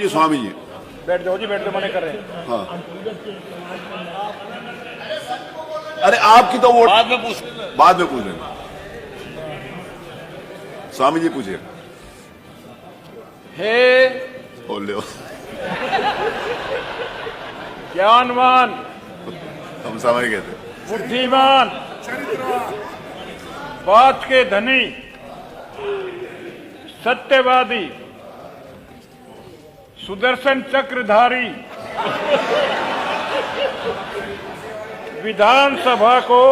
स्वामी जी बैठ जाओ जी, बैठ जाओ, मना कर रहे हैं। हाँ, अरे आपकी तो वोट बाद में पूछ लेंगे। स्वामी जी पूछिए। हे बोल लो। ज्ञानवान, हम समझ गए थे। बुद्धिमान, बात के धनी, सत्यवादी, सुदर्शन चक्रधारी, विधानसभा को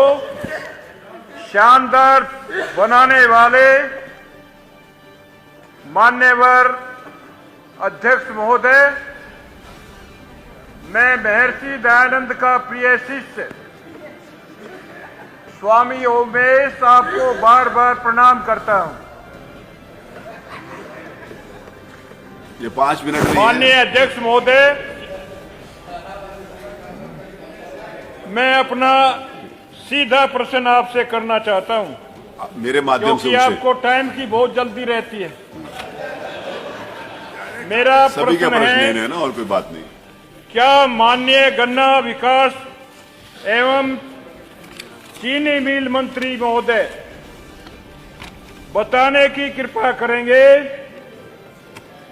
शानदार बनाने वाले मान्यवर अध्यक्ष महोदय, मैं महर्षि दयानंद का प्रिय शिष्य स्वामी ओमेश आपको बार बार प्रणाम करता हूं। ये 5 मिनट नहीं है। माननीय अध्यक्ष महोदय, मैं अपना सीधा प्रश्न आपसे करना चाहता हूं, मेरे माध्यम से क्योंकि आपको टाइम की बहुत जल्दी रहती है। मेरा सभी के प्रश्न है ना, और कोई बात नहीं। क्या माननीय गन्ना विकास एवं चीनी मिल मंत्री महोदय बताने की कृपा करेंगे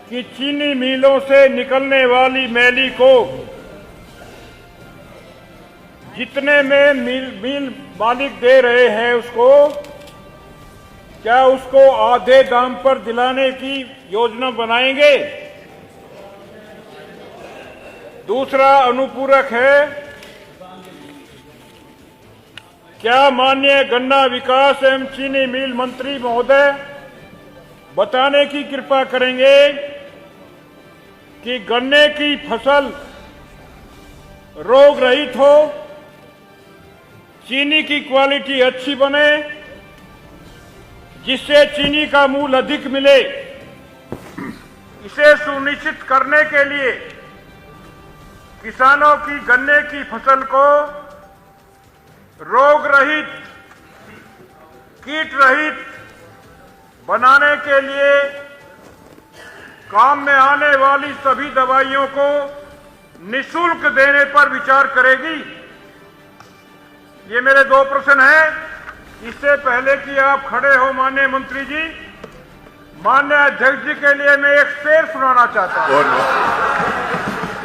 कि चीनी मिलों से निकलने वाली मैली को जितने में मिल मालिक दे रहे हैं उसको, क्या उसको आधे दाम पर दिलाने की योजना बनाएंगे? दूसरा अनुपूरक है, क्या माननीय गन्ना विकास एवं चीनी मिल मंत्री महोदय बताने की कृपा करेंगे कि गन्ने की फसल रोग रहित हो, चीनी की क्वालिटी अच्छी बने, जिससे चीनी का मूल्य अधिक मिले, इसे सुनिश्चित करने के लिए किसानों की गन्ने की फसल को रोग रहित, कीट रहित बनाने के लिए काम में आने वाली सभी दवाइयों को निःशुल्क देने पर विचार करेगी? ये मेरे 2 प्रश्न हैं। इससे पहले कि आप खड़े हो माननीय मंत्री जी, माननीय अध्यक्ष जी के लिए मैं एक शेर सुनाना चाहता हूं।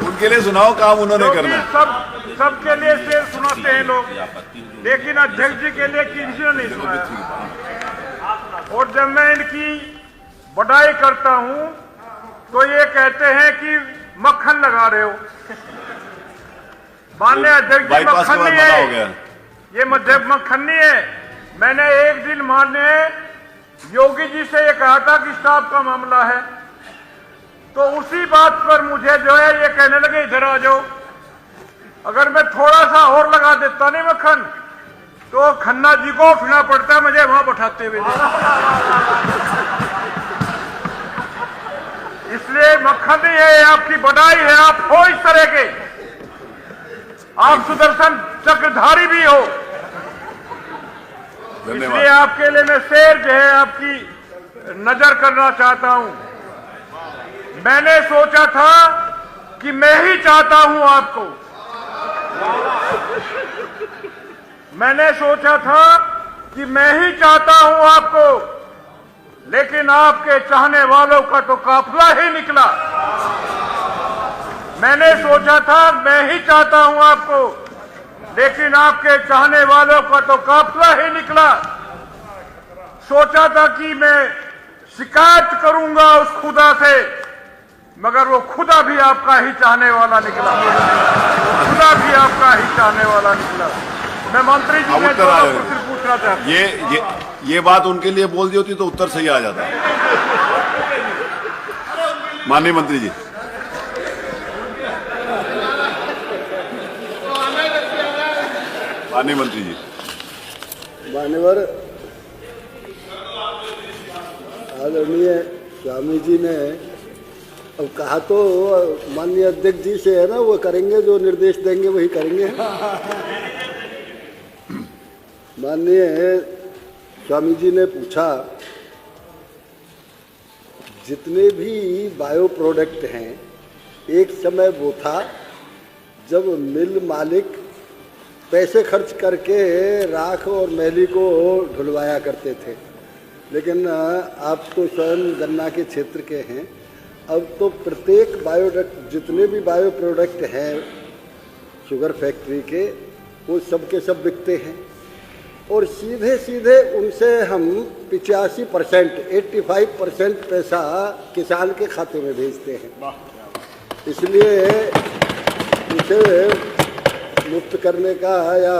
उनके लिए सुनाओ, काम उन्होंने करना है। सबके लिए शेर सुनाते हैं लोग, लेकिन अध्यक्ष जी के लिए किसी ने नहीं सुनाया। और जब मैं इनकी बड़ाई करता हूं तो ये कहते हैं कि मक्खन लगा रहे हो। माननीय अध्यक्ष जी, मक्खन नहीं है ये, मक्खन नहीं है। मैंने एक दिन माननीय योगी जी से ये कहा था कि स्टाफ का मामला है, तो उसी बात पर मुझे जो है ये कहने लगे इधर आ जाओ। अगर मैं थोड़ा सा और लगा देता नहीं मक्खन, तो खन्ना जी को उठना पड़ता मुझे वहां बैठाते हुए। इसलिए मक्खन नहीं है, आपकी बड़ाई है। आप हो इस तरह के, आप सुदर्शन चक्रधारी भी हो। इसलिए आपके लिए मैं शेर जो है आपकी नजर करना चाहता हूं। मैंने सोचा था कि मैं ही चाहता हूं आपको, मैंने सोचा था कि मैं ही चाहता हूं आपको, लेकिन आपके चाहने वालों का तो काफिला ही निकला। मैंने सोचा था मैं ही चाहता हूं आपको, लेकिन आपके चाहने वालों का तो काफिला ही निकला। सोचा था कि मैं शिकायत करूंगा उस खुदा से, मगर वो खुदा भी आपका ही चाहने वाला निकला। खुदा भी आपका ही चाहने वाला निकला। मैं मंत्री जी से प्रश्न पूछना चाहता हूं। ये बात उनके लिए बोल दी होती तो उत्तर सही आ जाता। माननीय मंत्री जी, माननीय मंत्री जी। मान्यवर आदरणीय स्वामी जी ने अब कहा तो माननीय अध्यक्ष जी से है ना, वो करेंगे जो निर्देश देंगे वही करेंगे। माननीय स्वामी जी ने पूछा, जितने भी बायो प्रोडक्ट हैं, एक समय वो था जब मिल मालिक पैसे खर्च करके राख और मैली को ढुलवाया करते थे, लेकिन आप तो स्वयं गन्ना के क्षेत्र के हैं। अब तो प्रत्येक जितने भी बायो प्रोडक्ट हैं शुगर फैक्ट्री के, वो सब के सब बिकते हैं और सीधे सीधे उनसे हम 85%, 85% पैसा किसान के खाते में भेजते हैं। इसलिए इसे मुक्त करने का या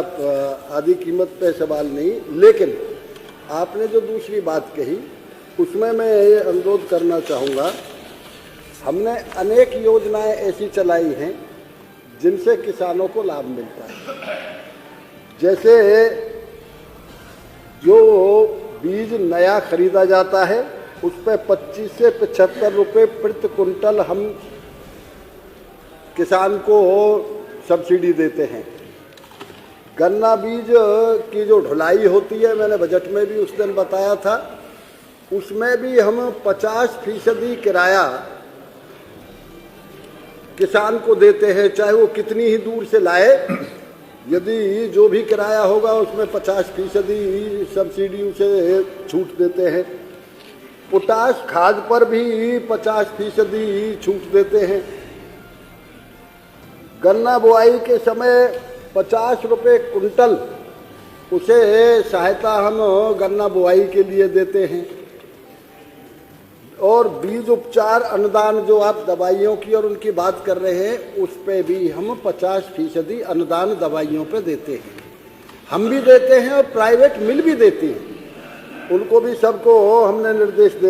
आधी कीमत पे सवाल नहीं। लेकिन आपने जो दूसरी बात कही, उसमें मैं ये अनुरोध करना चाहूँगा, हमने अनेक योजनाएं ऐसी चलाई हैं जिनसे किसानों को लाभ मिलता है। जैसे जो बीज नया खरीदा जाता है उस पर 25 से 75 रुपये प्रति कुंटल हम किसान को सब्सिडी देते हैं। गन्ना बीज की जो ढुलाई होती है, मैंने बजट में भी उस दिन बताया था, उसमें भी हम 50% किराया किसान को देते हैं, चाहे वो कितनी ही दूर से लाए। यदि जो भी किराया होगा उसमें 50% सब्सिडी उसे छूट देते हैं। पोटाश खाद पर भी 50% छूट देते हैं। गन्ना बुआई के समय 50 रुपये कुंटल उसे सहायता हम गन्ना बुआई के लिए देते हैं। और बीज उपचार अनुदान, जो आप दवाइयों की और उनकी बात कर रहे हैं, उस पे भी हम 50% अनुदान दवाइयों पे देते हैं। हम भी देते हैं और प्राइवेट मिल भी देती हैं, उनको भी सबको हमने निर्देश दे